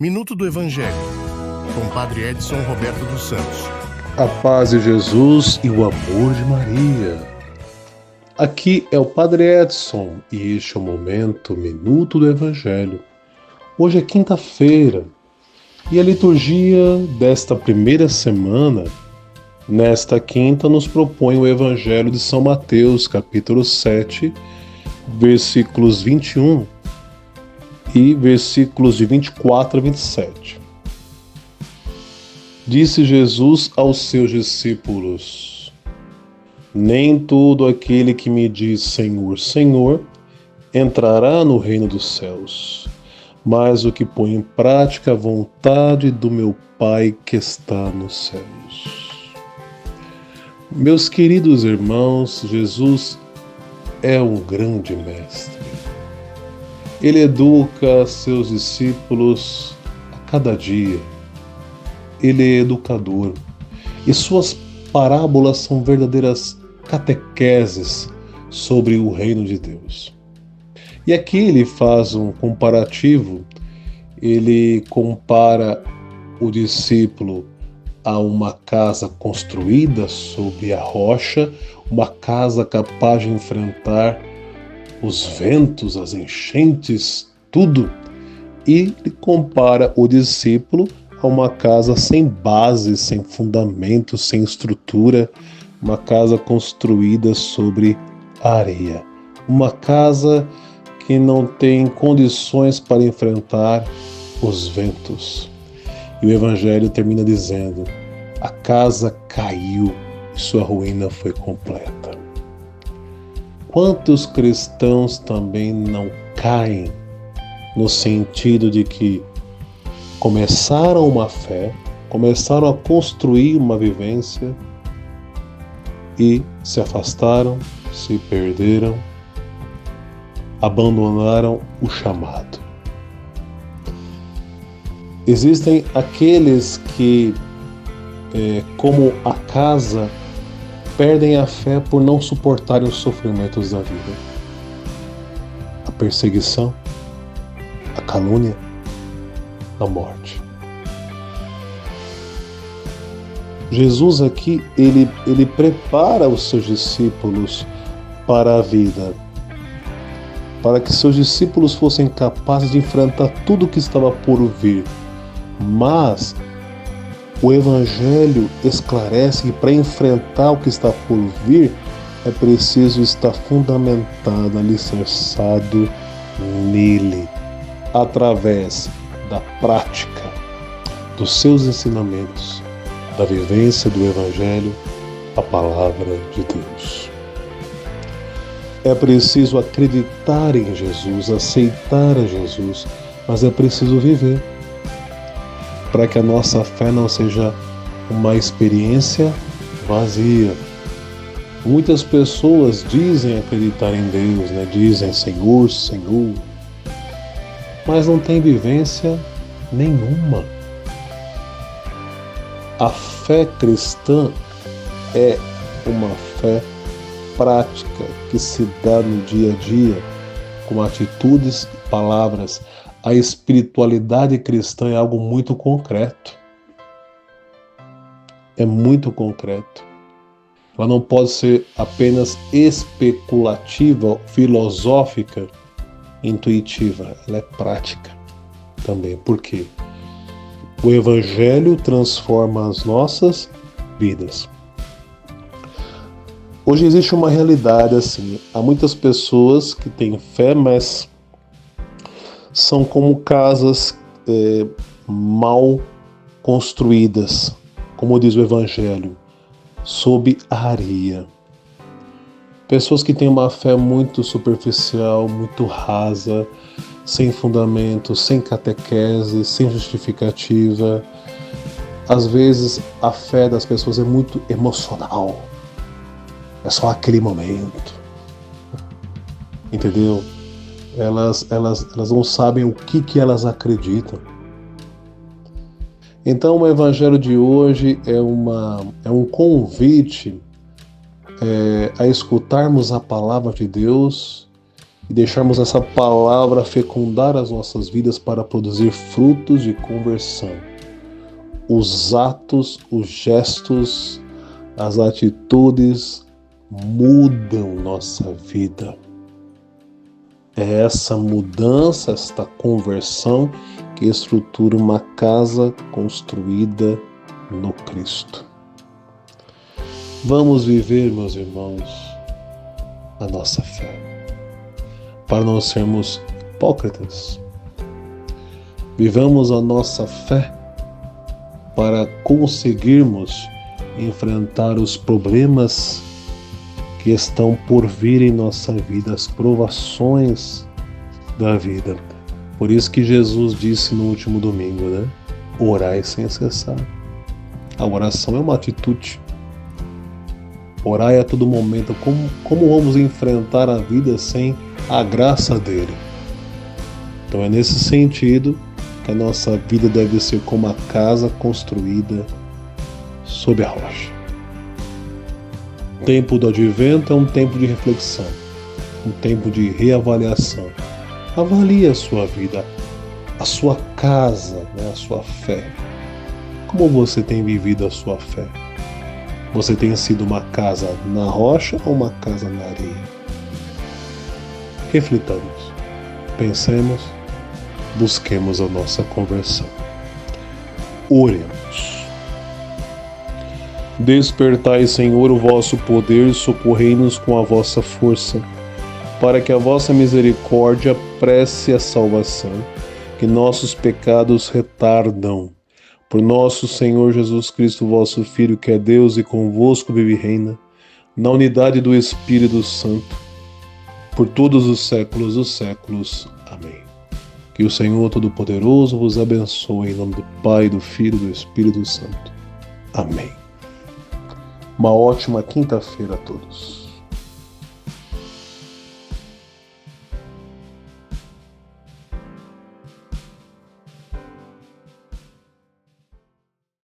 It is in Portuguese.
Minuto do Evangelho, com o Padre Edson Roberto dos Santos. A paz de Jesus e o amor de Maria. Aqui é o Padre Edson e este é o momento Minuto do Evangelho. Hoje é quinta-feira e a liturgia desta primeira semana, nesta quinta, nos propõe o Evangelho de São Mateus, capítulo 7, versículos 21 e versículos de 24 a 27. Disse Jesus aos seus discípulos: Nem todo aquele que me diz Senhor, Senhor, entrará no reino dos céus, mas o que põe em prática a vontade do meu Pai que está nos céus. Meus queridos irmãos, Jesus é um grande mestre. Ele educa seus discípulos a cada dia. Ele é educador. E suas parábolas são verdadeiras catequeses sobre o reino de Deus. E aqui ele faz um comparativo. Ele compara o discípulo a uma casa construída sobre a rocha, uma casa capaz de enfrentar os ventos, as enchentes, tudo. E ele compara o discípulo a uma casa sem base, sem fundamento, sem estrutura, uma casa construída sobre areia, uma casa que não tem condições para enfrentar os ventos. E o Evangelho termina dizendo: a casa caiu e sua ruína foi completa. Quantos cristãos também não caem no sentido de que começaram uma fé, começaram a construir uma vivência e se afastaram, se perderam, abandonaram o chamado. Existem aqueles que, como a casa, perdem a fé por não suportarem os sofrimentos da vida. A perseguição, a calúnia, a morte. Jesus aqui, ele prepara os seus discípulos para a vida, para que seus discípulos fossem capazes de enfrentar tudo o que estava por vir. Mas o Evangelho esclarece que para enfrentar o que está por vir, é preciso estar fundamentado, alicerçado nele, através da prática dos seus ensinamentos, da vivência do Evangelho, a palavra de Deus. É preciso acreditar em Jesus, aceitar a Jesus, mas é preciso viver, para que a nossa fé não seja uma experiência vazia. Muitas pessoas dizem acreditar em Deus, dizem Senhor, Senhor, mas não tem vivência nenhuma. A fé cristã é uma fé prática que se dá no dia a dia, com atitudes e palavras. A espiritualidade cristã é algo muito concreto. É muito concreto. Ela não pode ser apenas especulativa, filosófica, intuitiva. Ela é prática também. Por quê? O Evangelho transforma as nossas vidas. Hoje existe uma realidade assim. Há muitas pessoas que têm fé, mas são como casas mal construídas, como diz o Evangelho, sob a areia. Pessoas que têm uma fé muito superficial, muito rasa, sem fundamento, sem catequese, sem justificativa. Às vezes a fé das pessoas é muito emocional. É só aquele momento. Entendeu? Elas não sabem o que elas acreditam. Então o Evangelho de hoje é um convite a escutarmos a palavra de Deus e deixarmos essa palavra fecundar as nossas vidas para produzir frutos de conversão. Os atos, os gestos, as atitudes mudam nossa vida. É essa mudança, esta conversão que estrutura uma casa construída no Cristo. Vamos viver, meus irmãos, a nossa fé, para não sermos hipócritas. Vivamos a nossa fé para conseguirmos enfrentar os problemas que estão por vir em nossa vida, as provações da vida. Por isso que Jesus disse no último domingo, né? Orai sem cessar. A oração é uma atitude. Orai a todo momento. Como vamos enfrentar a vida sem a graça dele? Então é nesse sentido que a nossa vida deve ser como a casa construída sob a rocha. O tempo do advento é um tempo de reflexão, um tempo de reavaliação. Avalie a sua vida, a sua casa, né, a sua fé. Como você tem vivido a sua fé? Você tem sido uma casa na rocha ou uma casa na areia? Reflitamos, pensemos, busquemos a nossa conversão. Oremos. Despertai, Senhor, o vosso poder, socorrei-nos com a vossa força, para que a vossa misericórdia apresse a salvação, que nossos pecados retardam. Por nosso Senhor Jesus Cristo, vosso Filho, que é Deus e convosco vive e reina, na unidade do Espírito Santo, por todos os séculos dos séculos. Amém. Que o Senhor Todo-Poderoso vos abençoe, em nome do Pai, do Filho e do Espírito Santo. Amém. Uma ótima quinta-feira a todos.